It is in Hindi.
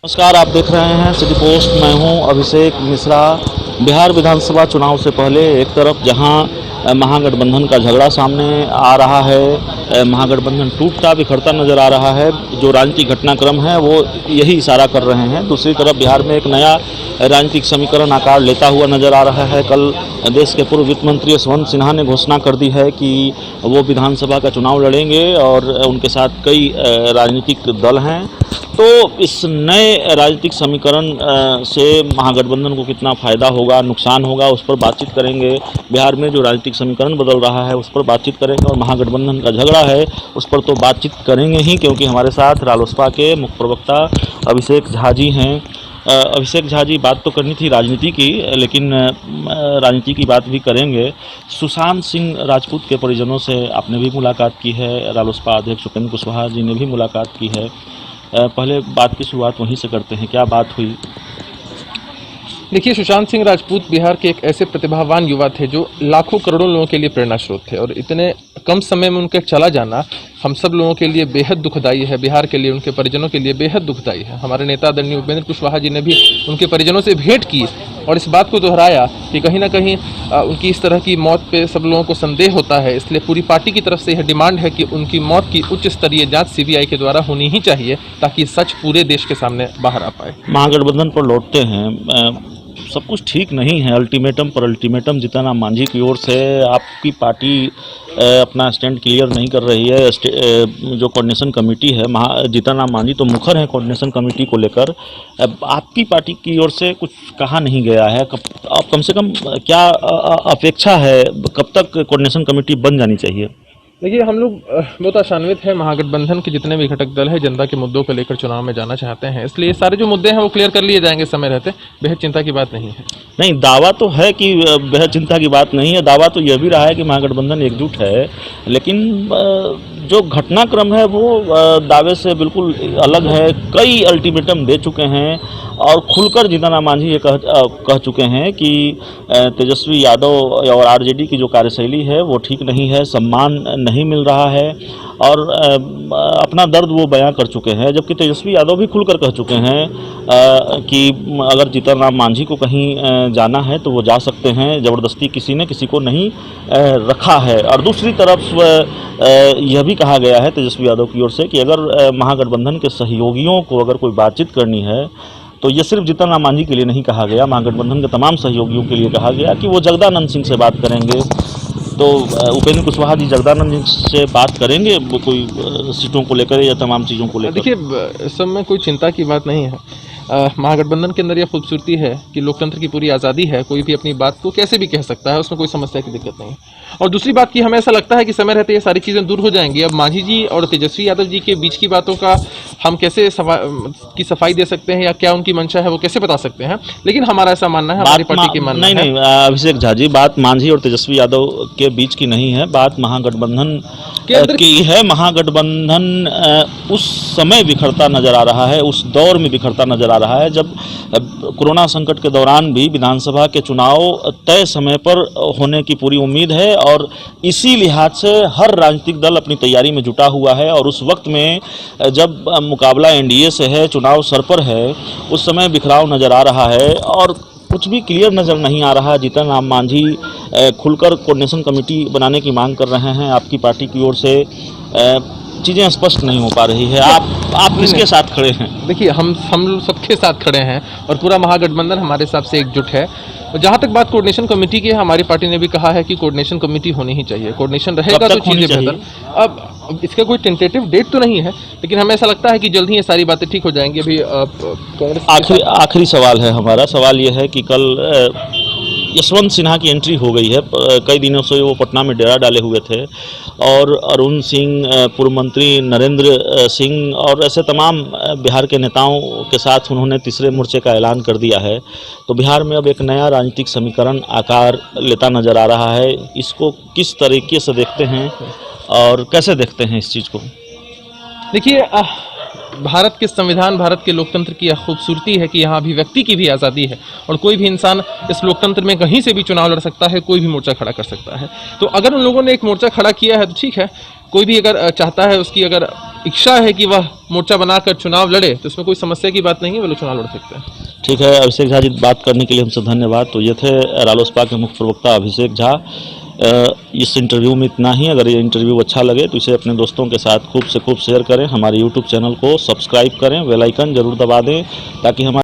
नमस्कार, आप देख रहे हैं सिटी पोस्ट। मैं हूं अभिषेक मिश्रा। बिहार विधानसभा चुनाव से पहले एक तरफ जहां महागठबंधन का झगड़ा सामने आ रहा है, महागठबंधन टूटता बिखरता नज़र आ रहा है, जो राजनीतिक घटनाक्रम है वो यही इशारा कर रहे हैं। दूसरी तरफ बिहार में एक नया राजनीतिक समीकरण आकार लेता हुआ नज़र आ रहा है। कल देश के पूर्व वित्त मंत्री यशवंत सिन्हा ने घोषणा कर दी है कि वो विधानसभा का चुनाव लड़ेंगे और उनके साथ कई राजनीतिक दल हैं। तो इस नए राजनीतिक समीकरण से महागठबंधन को कितना फ़ायदा होगा, नुकसान होगा, उस पर बातचीत करेंगे। बिहार में जो राजनीतिक समीकरण बदल रहा है उस पर बातचीत करेंगे, और महागठबंधन का झगड़ा है उस पर तो बातचीत करेंगे ही, क्योंकि हमारे साथ रालोसपा के मुख्य प्रवक्ता अभिषेक झा जी हैं। अभिषेक झा जी, बात तो करनी थी राजनीति की, लेकिन राजनीति की बात भी करेंगे। सुशांत सिंह राजपूत के परिजनों से आपने भी मुलाकात की है, रालोसपा अध्यक्ष उपेंद्र कुशवाहा जी ने भी मुलाकात की है। पहले बात की शुरुआत वहीं से करते हैं, क्या बात हुई? देखिए, सुशांत सिंह राजपूत बिहार के एक ऐसे प्रतिभावान युवा थे जो लाखों करोड़ों लोगों के लिए प्रेरणा स्रोत थे, और इतने कम समय में उनका चला जाना हम सब लोगों के लिए बेहद दुखदायी है। बिहार के लिए, उनके परिजनों के लिए बेहद दुखदायी है। हमारे नेता आदरणीय उपेंद्र कुशवाहा जी ने भी उनके परिजनों से भेंट की और इस बात को दोहराया कि कहीं ना कहीं उनकी इस तरह की मौत पे सब लोगों को संदेह होता है। इसलिए पूरी पार्टी की तरफ से यह डिमांड है कि उनकी मौत की उच्च स्तरीय जांच सीबीआई के द्वारा होनी ही चाहिए, ताकि सच पूरे देश के सामने बाहर आ पाए। महागठबंधन पर लौटते हैं, सब कुछ ठीक नहीं है। अल्टीमेटम पर अल्टीमेटम जीतन राम मांझी की ओर से आपकी पार्टी अपना स्टैंड क्लियर नहीं कर रही है। जो कोऑर्डिनेशन कमेटी है, जीतन राम मांझी तो मुखर है कोऑर्डिनेशन कमेटी को लेकर। आपकी पार्टी की ओर से कुछ कहा नहीं गया है। कम से कम क्या अपेक्षा है, कब तक कोऑर्डिनेशन कमेटी बन जानी चाहिए? देखिए, हम लोग बहुत आशान्वित हैं। महागठबंधन के जितने भी घटक दल हैं जनता के मुद्दों को लेकर चुनाव में जाना चाहते हैं, इसलिए ये सारे जो मुद्दे हैं वो क्लियर कर लिए जाएंगे समय रहते। बेहद चिंता की बात नहीं है। नहीं, दावा तो है कि बेहद चिंता की बात नहीं है। दावा तो यह भी रहा है कि महागठबंधन एकजुट है, लेकिन जो घटनाक्रम है वो दावे से बिल्कुल अलग है। कई अल्टीमेटम दे चुके हैं और खुलकर जीतन राम मांझी ये कह चुके हैं कि तेजस्वी यादव और आरजेडी की जो कार्यशैली है वो ठीक नहीं है, सम्मान नहीं मिल रहा है, और अपना दर्द वो बयां कर चुके हैं। जबकि तेजस्वी यादव भी खुलकर कह चुके हैं कि अगर जीतन राम मांझी को कहीं जाना है तो वो जा सकते हैं, ज़बरदस्ती किसी ने किसी को नहीं रखा है। और दूसरी तरफ यह भी कहा गया है तेजस्वी यादव की ओर से कि अगर महागठबंधन के सहयोगियों को अगर कोई बातचीत करनी है तो ये सिर्फ जीतन राम मांझी के लिए नहीं कहा गया, महागठबंधन के तमाम सहयोगियों के लिए कहा गया कि वो जगदानंद सिंह से बात करेंगे। तो उपेंद्र कुशवाहा जी जगदानंद से बात करेंगे कोई सीटों को लेकर या तमाम चीज़ों को लेकर? देखिए, सब में कोई चिंता की बात नहीं है। महागठबंधन के अंदर यह खूबसूरती है कि लोकतंत्र की पूरी आज़ादी है, कोई भी अपनी बात को कैसे भी कह सकता है, उसमें कोई समस्या की दिक्कत नहीं। और दूसरी बात कि हमें ऐसा लगता है कि समय रहते ये सारी चीज़ें दूर हो जाएंगी। अब मांझी जी और तेजस्वी यादव जी के बीच की बातों का हम कैसे सफाई दे सकते हैं या क्या उनकी मंशा है वो कैसे बता सकते हैं, लेकिन हमारा ऐसा मानना है, हमारी पार्टी की मानना है। नहीं, अभिषेक झा जी, बात मांझी और तेजस्वी यादव के बीच की नहीं है, बात महागठबंधन की है। महागठबंधन उस समय बिखरता नजर आ रहा है, उस दौर में बिखरता नजर आ रहा है जब कोरोना संकट के दौरान भी विधानसभा के चुनाव तय समय पर होने की पूरी उम्मीद है, और इसी लिहाज से हर राजनीतिक दल अपनी तैयारी में जुटा हुआ है। और उस वक्त में जब मुकाबला एनडीए से है, चुनाव सर पर है, उस समय बिखराव नजर आ रहा है और कुछ भी क्लियर नज़र नहीं आ रहा। जीतन राम मांझी खुलकर कोऑर्डिनेशन कमेटी बनाने की मांग कर रहे हैं, आपकी पार्टी की ओर से चीज़ें स्पष्ट नहीं हो पा रही है। आप किसके साथ खड़े हैं? देखिए, हम सबके साथ खड़े हैं और पूरा महागठबंधन हमारे हिसाब से एकजुट है। जहाँ तक बात कोऑर्डिनेशन कमेटी की है, हमारी पार्टी ने भी कहा है कि कोऑर्डिनेशन कमेटी होनी ही चाहिए। कोऑर्डिनेशन रहेगा तो चीज़ें बेहतर। अब इसका कोई टेंटेटिव डेट तो नहीं है, लेकिन हमें ऐसा लगता है कि जल्द ही ये सारी बातें ठीक हो जाएंगी। अभी कांग्रेस आखिरी सवाल है हमारा। सवाल ये है कि कल यशवंत सिन्हा की एंट्री हो गई है। कई दिनों से वो पटना में डेरा डाले हुए थे, और अरुण सिंह, पूर्व मंत्री नरेंद्र सिंह और ऐसे तमाम बिहार के नेताओं के साथ उन्होंने तीसरे मोर्चे का ऐलान कर दिया है। तो बिहार में अब एक नया राजनीतिक समीकरण आकार लेता नज़र आ रहा है। इसको किस तरीके से देखते हैं और कैसे देखते हैं इस चीज़ को? देखिए, भारत के संविधान, भारत के लोकतंत्र की यह खूबसूरती है कि यहाँ अभिव्यक्ति की भी आज़ादी है, और कोई भी इंसान इस लोकतंत्र में कहीं से भी चुनाव लड़ सकता है, कोई भी मोर्चा खड़ा कर सकता है। तो अगर उन लोगों ने एक मोर्चा खड़ा किया है तो ठीक है, कोई भी अगर चाहता है, उसकी अगर इच्छा है कि वह मोर्चा बनाकर चुनाव लड़े, तो इसमें कोई समस्या की बात नहीं है, वो लोग चुनाव लड़ सकते हैं। ठीक है, अभिषेक झा जी, बात करने के लिए हमसे धन्यवाद। तो ये थे रालोसपा के मुख्य प्रवक्ता अभिषेक झा। इस इंटरव्यू में इतना ही। अगर ये इंटरव्यू अच्छा लगे तो इसे अपने दोस्तों के साथ खूब से खूब शेयर करें, हमारे यूट्यूब चैनल को सब्सक्राइब करें, बेल आइकन जरूर दबा दें ताकि हमारे